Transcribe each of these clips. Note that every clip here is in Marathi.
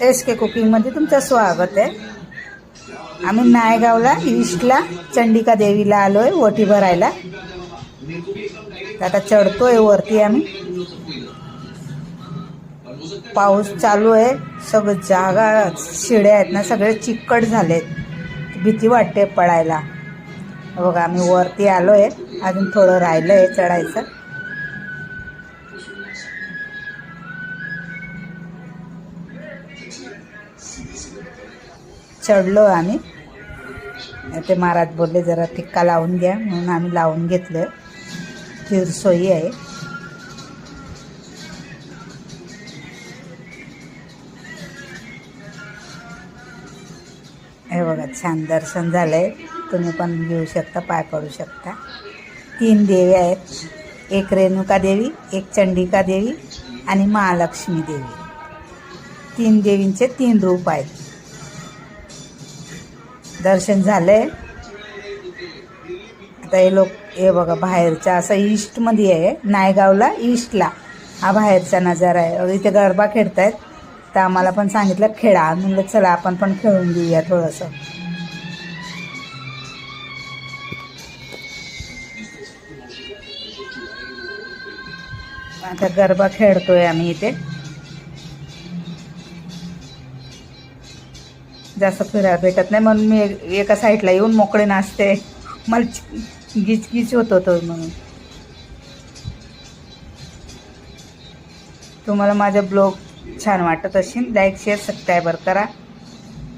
SK कुकिंगमध्ये तुमचं स्वागत आहे. आम्ही नायगावला ईस्टला चंडिका देवीला आलोय ओटी भरायला. आता चढतोय वरती आम्ही. पाऊस चालू आहे, सगळं जागा शिड्या आहेत ना, सगळे चिकट झालेत, भीती वाटते पडायला. बघा आम्ही वरती आलोय, अजून थोडं राहिलंय चढायचं. चढलो आम्ही. ते महाराज बोलले जरा टिक्का लावून घ्या, म्हणून आम्ही लावून घेतलं. चिरसोई आहे. हे बघा छान दर्शन झालंय. तुम्ही पण घेऊ शकता, पाय पडू शकता. 3 देवी आहेत, एक रेणुका देवी, एक चंडिका देवी आणि महालक्ष्मी देवी. 3 देवींचे 3 रूप आहेत. दर्शन झालंय. आता हे लोक हे बघा बाहेरचा असं ईस्टमध्ये आहे, नायगावला ईस्टला हा बाहेरचा नजारा आहे. इथे गरबा खेळतायत, तर आम्हाला पण सांगितलं खेळा. म्हणलं चला आपण पण खेळून घेऊया थोडंसं. आता गरबा खेळतोय आम्ही इथे. जास्त फिरायला भेटत नाही, म्हणून मी एका साईडला येऊन मोकळे नाचते. मला गिचगिच होत होतं म्हणून. तुम्हाला माझा ब्लॉग छान वाटत असेल, लाईक शेअर सबस्क्राईबर करा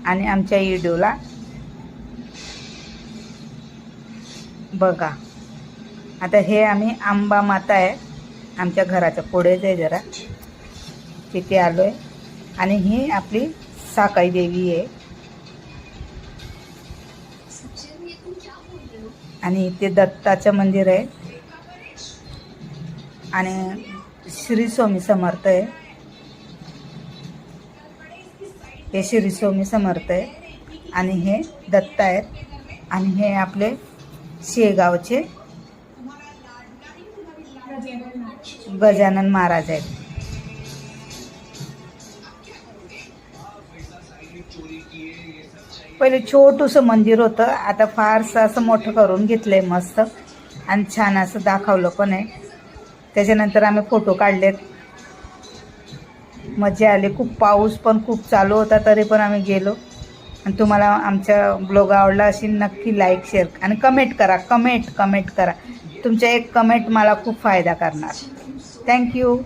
आणि आमच्या व्हिडिओला बघा. आता हे आम्ही आंबा माता आहे, आमच्या घराच्या पुढेच आहे जरा, तिथे आलोय. आणि ही आपली साकाई देवी आहे. आणि इथे दत्ताचं मंदिर आहे आणि श्री स्वामी समर्थ आहे. हे श्री स्वामी समर्थ आहे आणि हे दत्त आहेत. आणि हे आपले शेगावचे गजानन महाराज आहेत. पहिले छोटूसं मंदिर होतं, आता फारसं असं मोठं करून घेतलंय मस्त, आणि छान असं दाखवलं पण आहे. त्याच्यानंतर आम्ही फोटो काढलेत, मजा आली. खूप पाऊस पण खूप चालू होता, तरी पण आम्ही गेलो. आणि तुम्हाला आमचा ब्लॉग आवडला असेल नक्की लाईक शेअर आणि कमेंट करा. कमेंट करा. तुमच्या एक कमेंट मला खूप फायदा करणार. थँक्यू.